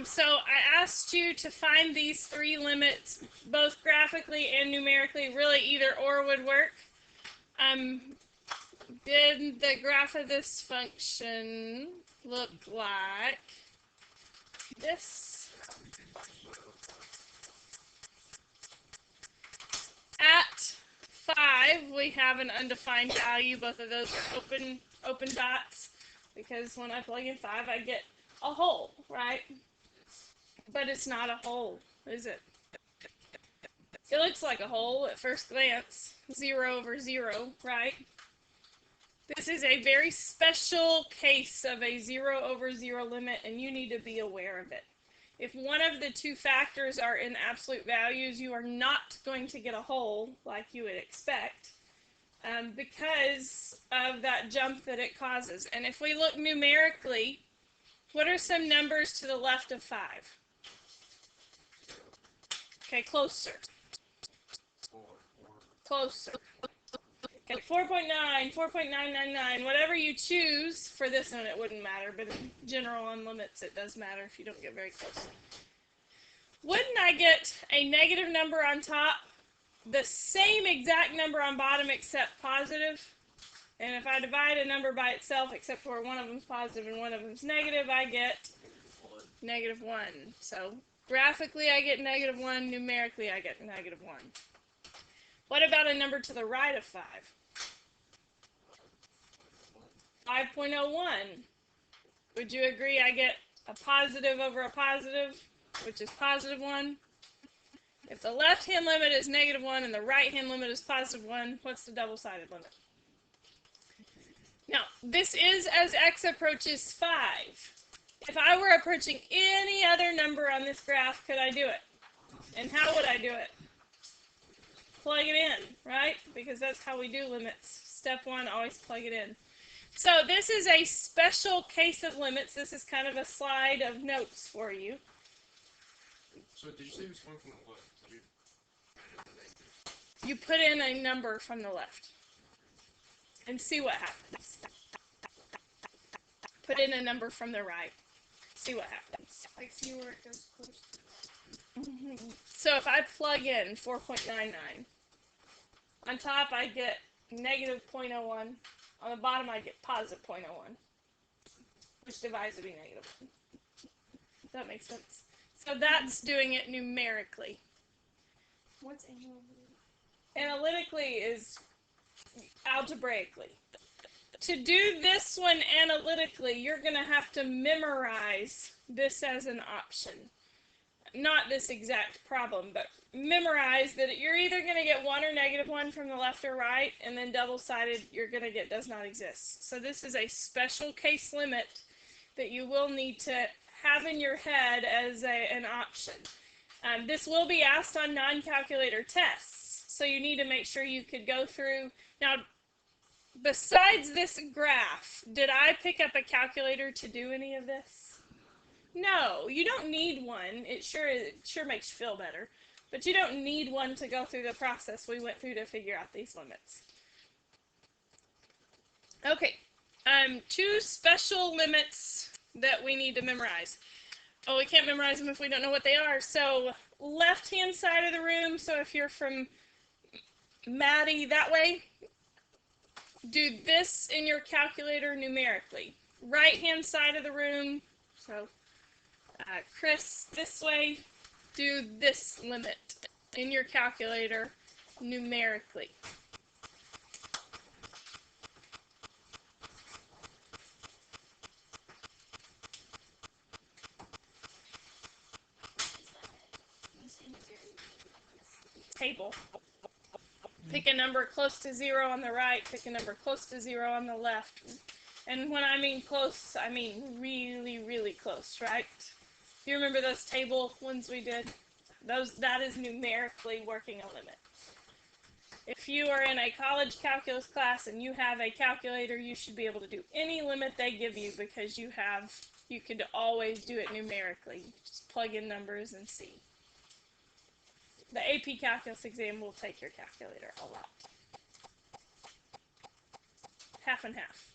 So I asked you to find these three limits, both graphically and numerically. Really, either or would work. Did the graph of this function look like this? At 5, we have an undefined value. Both of those are open dots, because when I plug in 5, I get a hole, right? But it's not a hole, is it? It looks like a hole at first glance, 0 over 0, right? This is a very special case of a 0 over 0 limit, and you need to be aware of it. If one of the two factors are in absolute values, you are not going to get a hole like you would expect, because of that jump that it causes. And if we look numerically, what are some numbers to the left of 5? Okay, closer. Closer. Okay, 4.9, 4.999, whatever you choose. For this one, it wouldn't matter, but in general, on limits, it does matter if you don't get very close. Wouldn't I get a negative number on top, the same exact number on bottom except positive? And if I divide a number by itself, except for one of them's positive and one of them's negative, I get negative 1. So graphically, I get negative 1. Numerically, I get negative 1. What about a number to the right of 5? 5.01. Would you agree I get a positive over a positive, which is positive 1? If the left-hand limit is negative 1 and the right-hand limit is positive 1, what's the double-sided limit? Now, this is as x approaches 5. If I were approaching any other number on this graph, could I do it? And how would I do it? Plug it in, right? Because that's how we do limits. Step 1, always plug it in. So this is a special case of limits. This is kind of a slide of notes for you. So did you say it was coming from the left? You put in a number from the left and see what happens. Put in a number from the right. See what happens. Like see where it goes close. So if I plug in 4.99, on top I get negative 0.01. On the bottom I get positive 0.01, which divides to be negative 1. Does that make sense? So that's doing it numerically. What's analytically? Analytically is algebraically. To do this one analytically, you're going to have to memorize this as an option. Not this exact problem, but memorize that you're either going to get 1 or negative 1 from the left or right, and then double-sided you're going to get does not exist. So this is a special case limit that you will need to have in your head as an option. This will be asked on non-calculator tests, so you need to make sure you could go through. Now, besides this graph, did I pick up a calculator to do any of this? No, you don't need one. It sure makes you feel better. But you don't need one to go through the process we went through to figure out these limits. Okay, 2 special limits that we need to memorize. Oh, we can't memorize them if we don't know what they are. So left-hand side of the room, so if you're from Maddie that way, do this in your calculator numerically. Right-hand side of the room, so Chris, this way, do this limit in your calculator numerically. Table. Pick a number close to 0 on the right, pick a number close to 0 on the left. And when I mean close, I mean really, really close, right? Do you remember those table ones we did? That is numerically working a limit. If you are in a college calculus class and you have a calculator, you should be able to do any limit they give you, because you could always do it numerically. Just plug in numbers and see. The AP Calculus exam will take your calculator a lot. Half and half.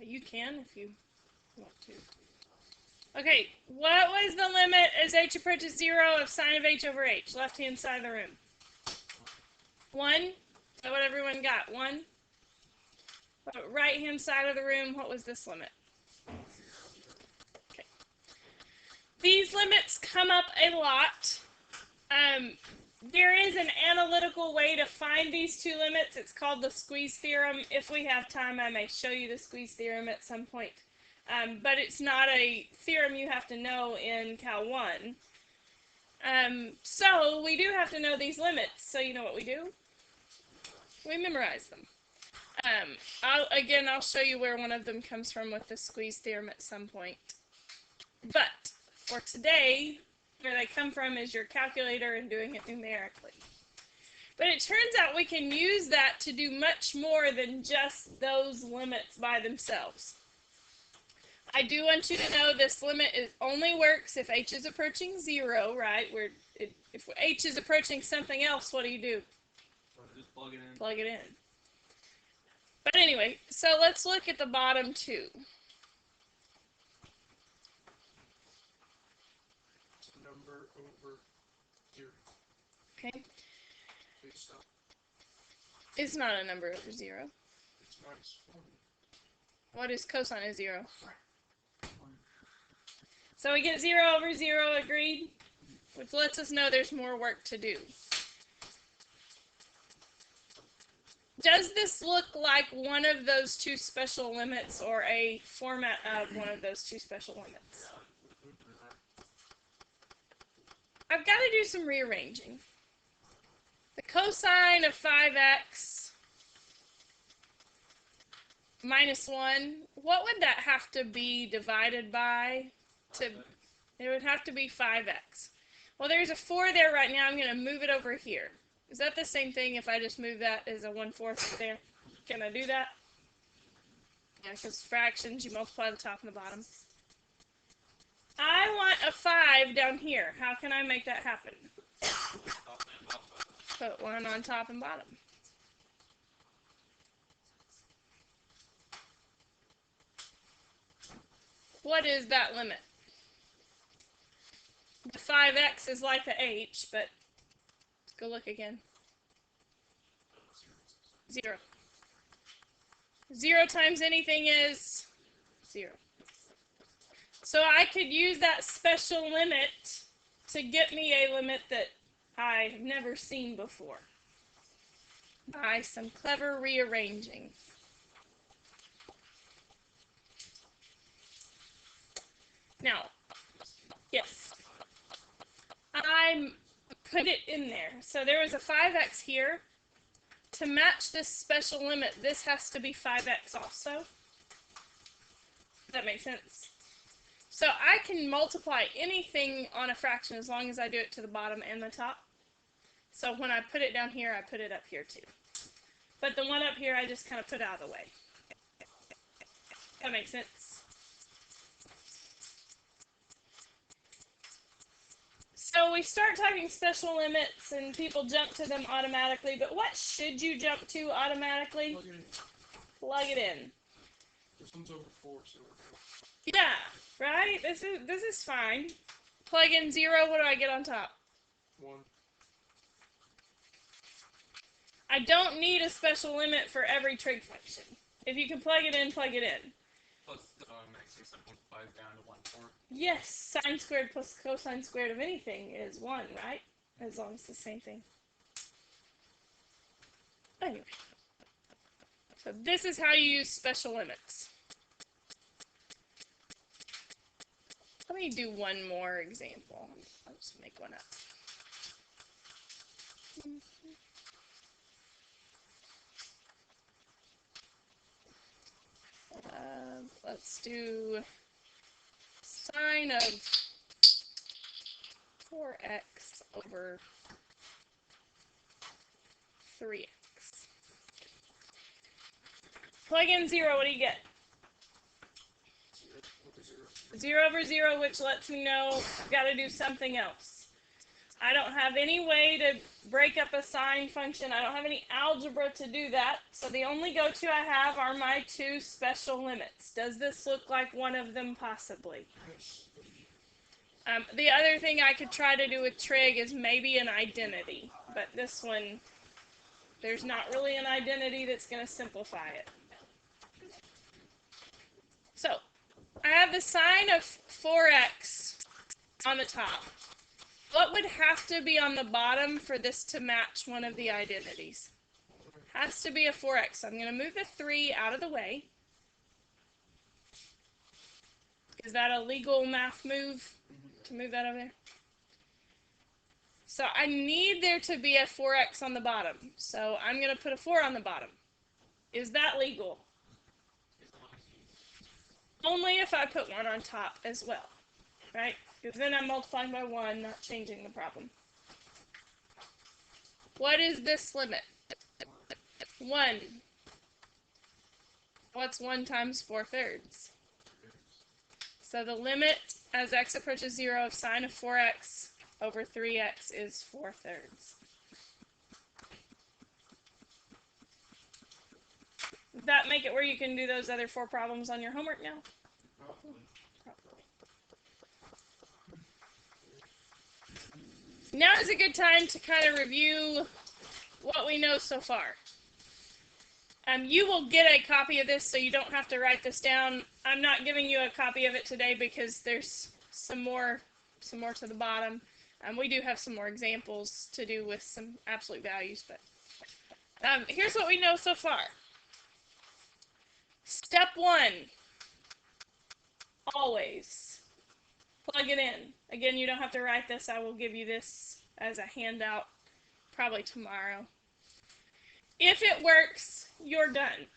You can if you want to. Okay, what was the limit as h approaches 0 of sine of h over h? Left-hand side of the room. 1? Is that what everyone got? 1? Right-hand side of the room, what was this limit? Okay. These limits come up a lot. There is an analytical way to find these two limits. It's called the Squeeze Theorem. If we have time, I may show you the Squeeze Theorem at some point. But it's not a theorem you have to know in Cal 1. So we do have to know these limits. So you know what we do? We memorize them. I'll show you where one of them comes from with the Squeeze Theorem at some point. But for today, where they come from is your calculator and doing it numerically. But it turns out we can use that to do much more than just those limits by themselves. I do want you to know this limit only works if h is approaching 0, right? If h is approaching something else, what do? Just plug it in. Plug it in. But anyway, so let's look at the bottom two. It's a number over 0. Okay. Please stop. It's not a number over 0. It's minus 1. What is cosine of 0? So we get 0 over 0, agreed? Which lets us know there's more work to do. Does this look like one of those two special limits or a format of one of those two special limits? I've got to do some rearranging. The cosine of 5x minus 1, what would that have to be divided by? It would have to be 5x. Well, there's a 4 there right now. I'm going to move it over here. Is that the same thing if I just move that as a 1/4 there? Can I do that? Yeah, because fractions, you multiply the top and the bottom. I want a 5 down here. How can I make that happen? Put one on top and bottom. What is that limit? The 5x is like the h, but let's go look again. 0. 0 times anything is 0. So I could use that special limit to get me a limit that I have never seen before by some clever rearranging. Now, yes, I put it in there. So there was a 5x here. To match this special limit, this has to be 5x also. Does that make sense? So I can multiply anything on a fraction as long as I do it to the bottom and the top. So when I put it down here, I put it up here too. But the one up here, I just kind of put out of the way. That makes sense? So we start talking special limits and people jump to them automatically, but what should you jump to automatically? Plug it in. Plug it in. This one's over 4, so Yeah, right? This is fine. Plug in 0, what do I get on top? 1. I don't need a special limit for every trig function. If you can plug it in, plug it in. Plus, maxing simplifies down to 1/4. Yes, sine squared plus cosine squared of anything is 1, right? As long as it's the same thing. Anyway. So this is how you use special limits. Let me do one more example. I'll just make one up. Let's do sine of 4x over 3x. Plug in 0, what do you get? 0 over 0. 0 over 0, which lets me know I've got to do something else. I don't have any way to break up a sine function. I don't have any algebra to do that. So the only go-to I have are my two special limits. Does this look like one of them possibly? The other thing I could try to do with trig is maybe an identity. But this one, there's not really an identity that's going to simplify it. So I have the sine of 4x on the top. What would have to be on the bottom for this to match one of the identities? Has to be a 4x. So I'm going to move the 3 out of the way. Is that a legal math move to move that over there? So I need there to be a 4x on the bottom. So I'm going to put a 4 on the bottom. Is that legal? Only if I put 1 on top as well, right? Because then I'm multiplying by 1, not changing the problem. What is this limit? 1. What's 1 times 4/3? So the limit as x approaches 0 of sine of 4x over 3x is 4/3. Does that make it where you can do those other 4 problems on your homework now? Probably. Now is a good time to kind of review what we know so far. You will get a copy of this, so you don't have to write this down. I'm not giving you a copy of it today because there's some more to the bottom. We do have some more examples to do with some absolute values, but here's what we know so far. Step 1, always plug it in. Again, you don't have to write this. I will give you this as a handout probably tomorrow. If it works, you're done.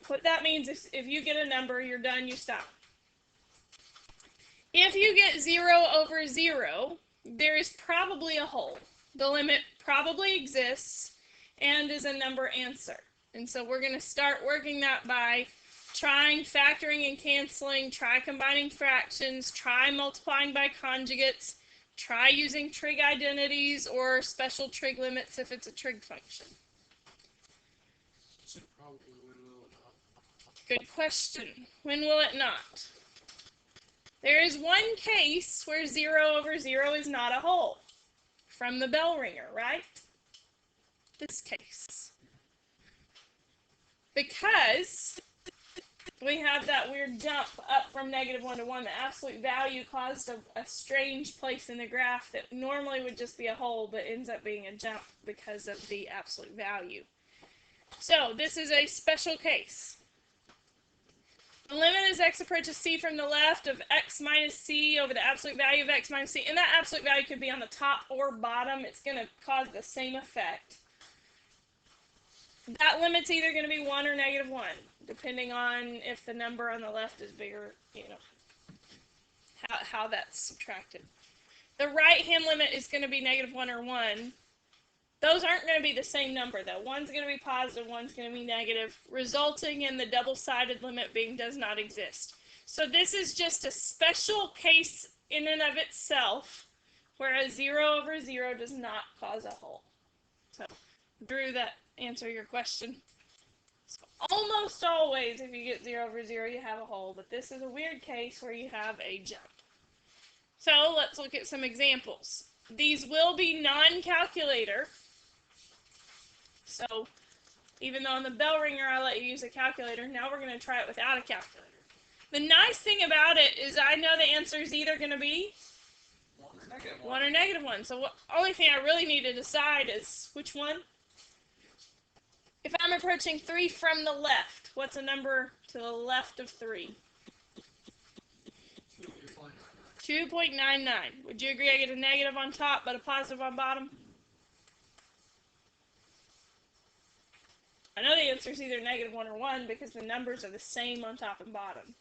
What that means is if you get a number, you're done, you stop. If you get 0 over 0, there is probably a hole. The limit probably exists and is a number answer. And so we're going to start working that by trying factoring and canceling, try combining fractions, try multiplying by conjugates, try using trig identities or special trig limits if it's a trig function. Good question. When will it not? There is one case where 0 over 0 is not a whole. From the bell ringer, right? This case. Because we have that weird jump up from -1 to 1. The absolute value caused a strange place in the graph that normally would just be a hole, but ends up being a jump because of the absolute value. So this is a special case. The limit as x approaches c from the left of x minus c over the absolute value of x minus c. And that absolute value could be on the top or bottom. It's going to cause the same effect. That limit's either going to be 1 or -1, depending on if the number on the left is bigger, how that's subtracted. The right-hand limit is going to be -1 or 1. Those aren't going to be the same number, though. One's going to be positive, one's going to be negative, resulting in the double-sided limit being does not exist. So this is just a special case in and of itself, where a 0 over 0 does not cause a hole. So, Drew, that answer your question? So almost always, if you get 0 over 0, you have a hole, but this is a weird case where you have a jump. So let's look at some examples. These will be non-calculator. So even though on the bell ringer I let you use a calculator, now we're going to try it without a calculator. The nice thing about it is I know the answer is either going to be 1 or -1. So the only thing I really need to decide is which one. If I'm approaching 3 from the left, what's a number to the left of 3? 2.99. Would you agree I get a negative on top but a positive on bottom? I know the answer is either -1 or 1 because the numbers are the same on top and bottom.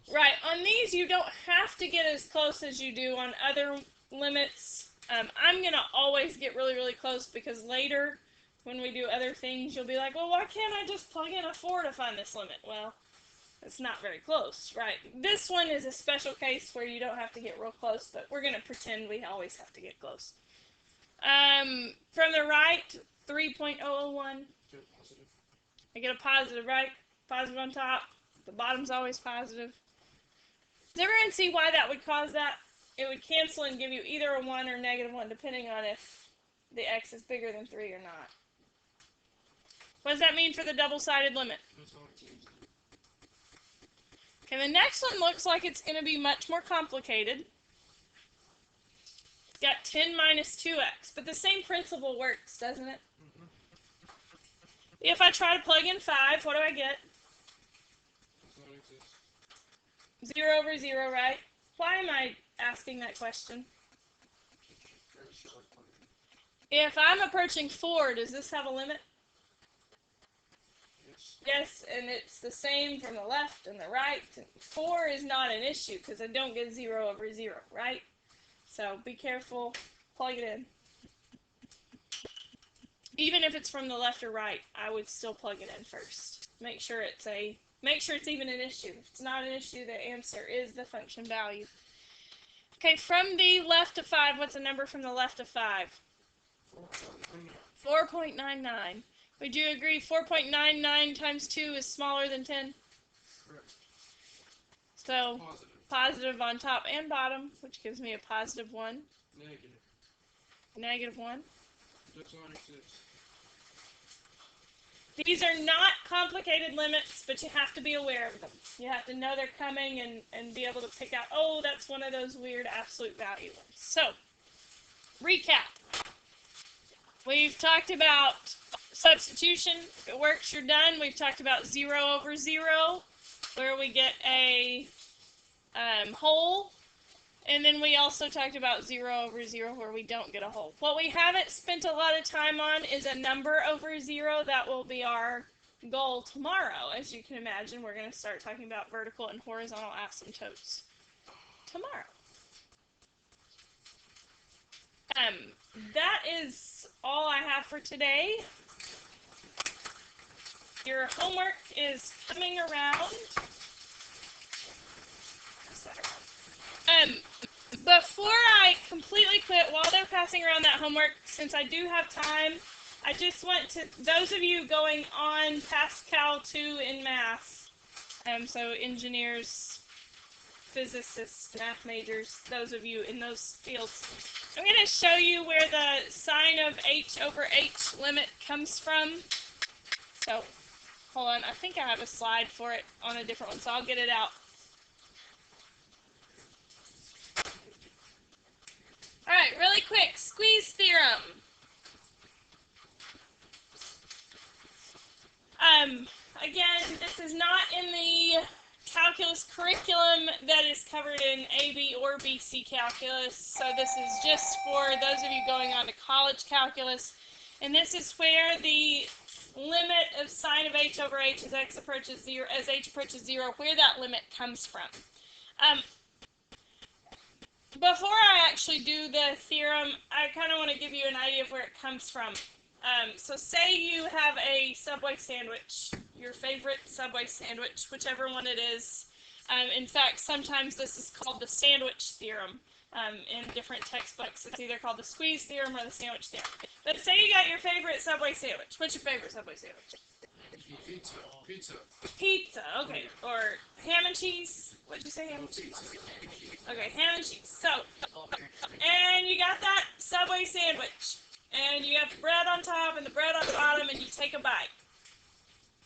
Right, on these you don't have to get as close as you do on other limits. I'm going to always get really, really close because later when we do other things you'll be like, well, why can't I just plug in a 4 to find this limit? Well, It's not very close, right? This one is a special case where you don't have to get real close, but we're going to pretend we always have to get close. From the right, 3.001. I get a positive, right? Positive on top. The bottom's always positive. Does everyone see why that would cause that? It would cancel and give you either a 1 or -1, depending on if the x is bigger than 3 or not. What does that mean for the double-sided limit? Okay, the next one looks like it's going to be much more complicated. It's got 10 minus 2x, but the same principle works, doesn't it? If I try to plug in 5, what do I get? 0 over 0, right? Why am I asking that question? If I'm approaching 4, does this have a limit? Yes, and it's the same from the left and the right. 4 is not an issue because I don't get 0 over 0, right? So be careful, plug it in. Even if it's from the left or right, I would still plug it in first. Make sure it's even an issue. If it's not an issue, the answer is the function value. Okay, from the left of 5, what's a number from the left of 5? 4.99. Would you agree 4.99 times 2 is smaller than 10? Correct. So positive on top and bottom, which gives me a positive 1. Negative. Negative 1. Does not exist. These are not complicated limits, but you have to be aware of them. You have to know they're coming and be able to pick out, oh, that's one of those weird absolute value ones. So, recap. We've talked about substitution. If it works, you're done. We've talked about 0 over 0, where we get a whole. And then we also talked about 0 over 0, where we don't get a whole. What we haven't spent a lot of time on is a number over 0. That will be our goal tomorrow. As you can imagine, we're going to start talking about vertical and horizontal asymptotes tomorrow. That is all I have for today. Your homework is coming around. Before I completely quit, while they're passing around that homework, since I do have time, I just want to, those of you going on past Cal 2 in math, so engineers, physicists, math majors, those of you in those fields, I'm going to show you where the sine of h over h limit comes from. So, hold on, I think I have a slide for it on a different one, so I'll get it out. Alright, really quick, squeeze theorem. Again, this is not in the calculus curriculum that is covered in AB or BC calculus, so this is just for those of you going on to college calculus, and this is where the limit of sine of h over h as h approaches 0, where that limit comes from. Before I actually do the theorem, I kind of want to give you an idea of where it comes from. So say you have a Subway sandwich, your favorite Subway sandwich, whichever one it is. In fact, sometimes this is called the sandwich theorem. In different textbooks, it's either called the Squeeze Theorem or the Sandwich Theorem. But say you got your favorite Subway sandwich. What's your favorite Subway sandwich? Pizza. Pizza. Pizza, okay. Or ham and cheese. What'd you say, ham and cheese? Okay, ham and cheese. So, and you got that Subway sandwich. And you have the bread on top and the bread on the bottom, and you take a bite.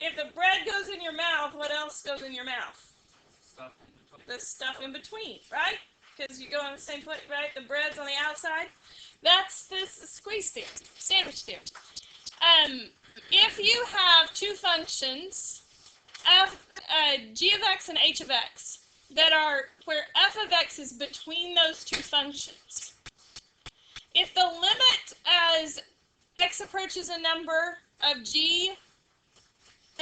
If the bread goes in your mouth, what else goes in your mouth? Stuff. The stuff in between, right? Because you go on the same plate, right? The bread's on the outside. That's the squeeze theorem, sandwich theorem. If you have two functions, g of x and h of x, that are where f of x is between those two functions, if the limit as x approaches a number of g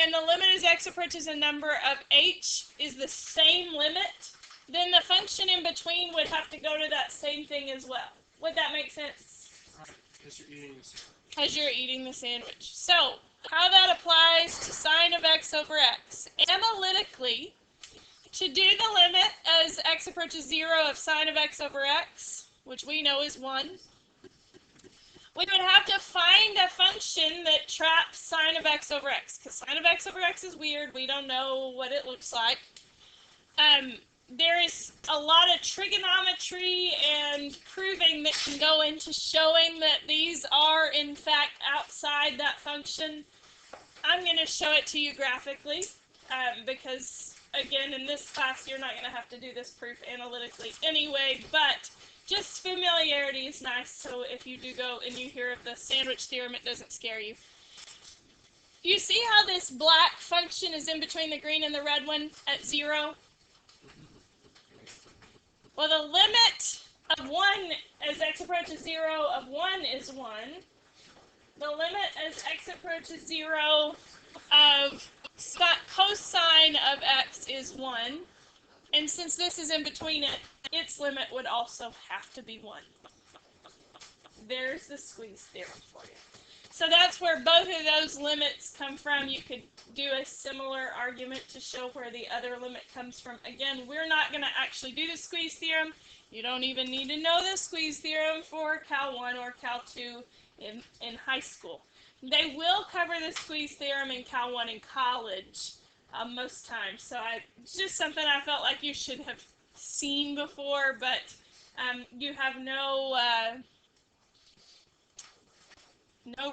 and the limit as x approaches a number of h is the same limit, then the function in between would have to go to that same thing as well. Would that make sense? Because you're eating the sandwich. Because you're eating the sandwich. So, how that applies to sine of x over x. Analytically, to do the limit as x approaches 0 of sine of x over x, which we know is 1, we would have to find a function that traps sine of x over x, because sine of x over x is weird. We don't know what it looks like. There is a lot of trigonometry and proving that can go into showing that these are, in fact, outside that function. I'm going to show it to you graphically, because, again, in this class, you're not going to have to do this proof analytically anyway, but just familiarity is nice, so if you do go and you hear of the sandwich theorem, it doesn't scare you. You see how this black function is in between the green and the red one at 0? Well, the limit of 1 as x approaches 0 of 1 is 1. The limit as x approaches 0 of cosine of x is 1. And since this is in between it, its limit would also have to be 1. There's the squeeze theorem for you. So that's where both of those limits come from. You could do a similar argument to show where the other limit comes from. Again, we're not going to actually do the squeeze theorem. You don't even need to know the squeeze theorem for Cal 1 or Cal 2 in high school. They will cover the squeeze theorem in Cal 1 in college most times. So it's just something I felt like you should have seen before, but you have no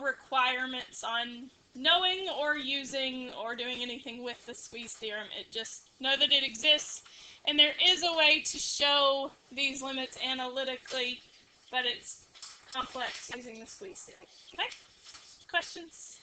requirements on knowing or using or doing anything with the squeeze theorem. It just know that it exists, and there is a way to show these limits analytically, but it's complex using the squeeze theorem. Okay? Questions?